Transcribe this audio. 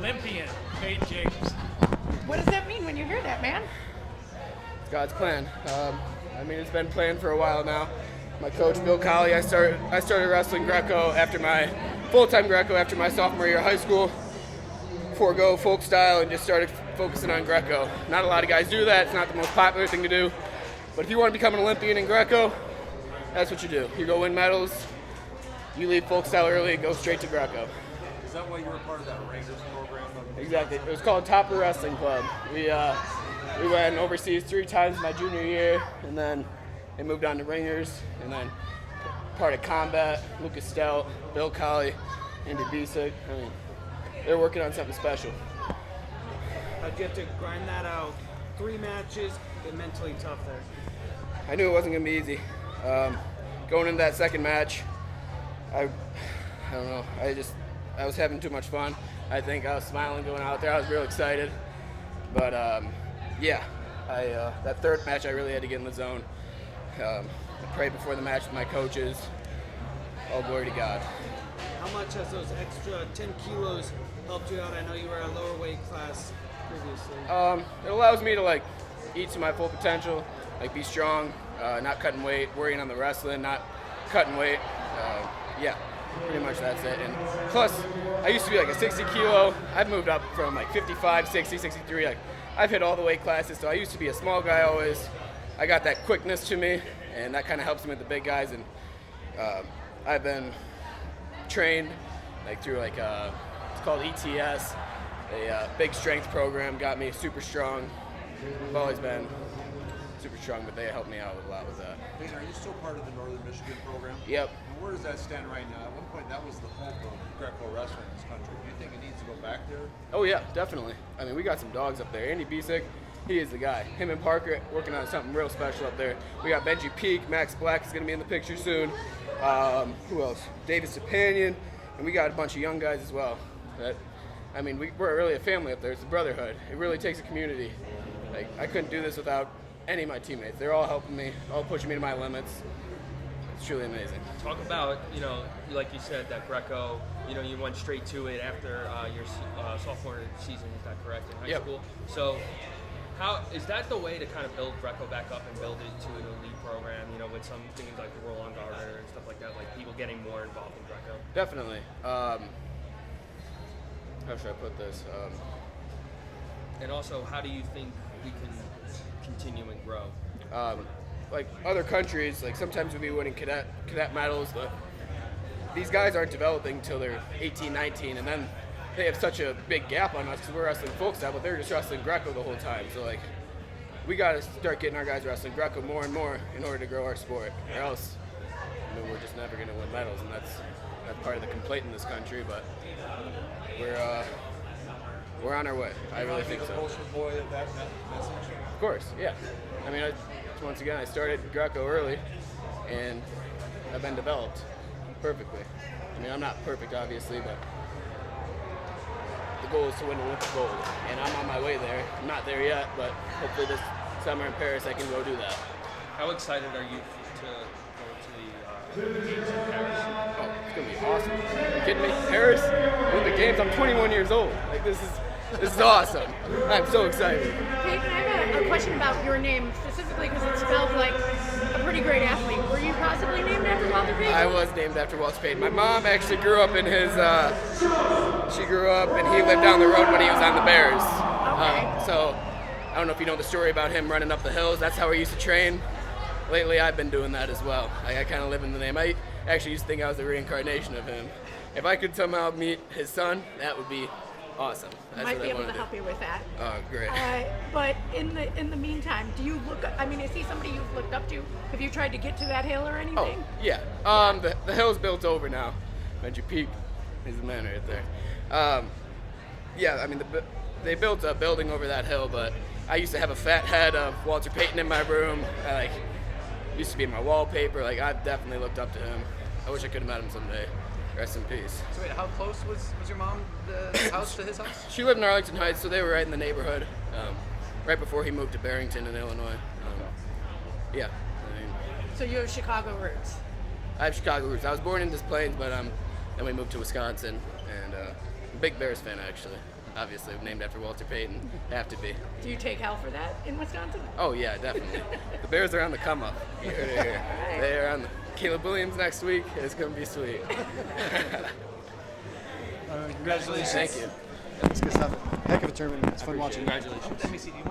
Olympian, Payton Jacobson. What does that mean when you hear that, man? It's God's plan. It's been planned for a while now. My coach, Bill Colley, I started wrestling Greco after my full-time Greco after my sophomore year of high school. Forego folk style and just started focusing on Greco. Not a lot of guys do that. It's not the most popular thing to do. But if you want to become an Olympian in Greco, that's what you do. You go win medals, you leave folk style early and go straight to Greco. Is that why you were part of that Rangers program? Exactly. It was called Top of the Wrestling Club. We went overseas 3 times my junior year, and then they moved on to Ringers, and then part of Combat, Lucas Stout, Bill Colley, Andy Bisick. They're working on something special. How'd you have to grind that out? 3 matches, been mentally tough there. I knew it wasn't going to be easy. Going into that second match, I don't know. I was having too much fun. I think I was smiling going out there. I was real excited. But that third match I really had to get in the zone. I prayed before the match with my coaches. All glory to God. How much has those extra 10 kilos helped you out? I know you were at a lower weight class previously. It allows me to eat to my full potential, be strong, not cutting weight, worrying on the wrestling, not cutting weight. Pretty much that's it. And plus, I used to be a 60 kilo. I've moved up from 55, 60, 63. I've hit all the weight classes, so I used to be a small guy always. I got that quickness to me, and that kind of helps me with the big guys. And I've been trained through it's called ETS, a big strength program, got me super strong. I've always been super strong, but they helped me out a lot with that. Payton, are you still part of the Northern Michigan program? Yep. And where does that stand right now? At one point, that was the hope of Greco wrestling in this country. Do you think it needs to go back there? Oh yeah, definitely. We got some dogs up there. Andy Bisick, he is the guy. Him and Parker working on something real special up there. We got Benji Peak, Max Black is going to be in the picture soon. Who else? Davis Sapanian, and we got a bunch of young guys as well. We're really a family up there. It's a brotherhood. It really takes a community. I couldn't do this without any of my teammates. They're all helping me, all pushing me to my limits. It's truly amazing. Talk about, like you said, that Greco, you went straight to it after your sophomore season, is that correct, in high school? So how is that the way to kind of build Greco back up and build it to an elite program, with some things like the roll-on garter and stuff like that, people getting more involved in Greco? Definitely. How should I put this? And also, how do you think we can continue and grow? Other countries, sometimes we'll be winning cadet medals, but these guys aren't developing until they're 18, 19, and then they have such a big gap on us because we're wrestling folk style, but they're just wrestling Greco the whole time. So we got to start getting our guys wrestling Greco more and more in order to grow our sport, or else we're just never going to win medals, and that's part of the complaint in this country. But we're on our way. I really think so. Poster boy of that message? Of course, yeah. Once again, I started Greco early, and I've been developed perfectly. I'm not perfect, obviously, but the goal is to win Olympic gold, and I'm on my way there. I'm not there yet, but hopefully this summer in Paris I can go do that. How excited are you to go to the Olympic Games in Paris? Oh, it's going to be awesome. Are you kidding me? Paris? Olympic Games? I'm 21 years old. This is awesome. I'm so excited. Payton, I have a question about your name, specifically because it's spelled like a pretty great athlete. Were you possibly named after Walter Payton? I was named after Walter Payton. My mom actually grew up in his, she grew up and he lived down the road when he was on the Bears. Okay. So I don't know if you know the story about him running up the hills. That's how he used to train. Lately I've been doing that as well. I kind of live in the name. I actually used to think I was the reincarnation of him. If I could somehow meet his son, that would be awesome. That's Might what be I able want to do. help you with that. Oh, great. But in the meantime, do you look? Is he somebody you've looked up to? Have you tried to get to that hill or anything? Oh, yeah. The hill's built over now. Benji Peak is the man right there. They built a building over that hill, but I used to have a fat head of Walter Payton in my room. Used to be in my wallpaper. I've definitely looked up to him. I wish I could have met him someday. Rest in peace. So wait, how close was your mom, the house to his house? She lived in Arlington Heights, so they were right in the neighborhood. Right before he moved to Barrington in Illinois. Yeah. So you have Chicago roots. I have Chicago roots. I was born in Des Plaines, but then we moved to Wisconsin, and I'm a big Bears fan actually. obviously named after Walter Payton. Have to be. Do you take hell for that in Wisconsin? Oh yeah, definitely. The Bears are on the come up. They are on the Caleb Williams next week. It's gonna be sweet. Congratulations. Thank you. It's good stuff. Heck of a tournament. It's fun watching. Congratulations. Let me see. Do you mind?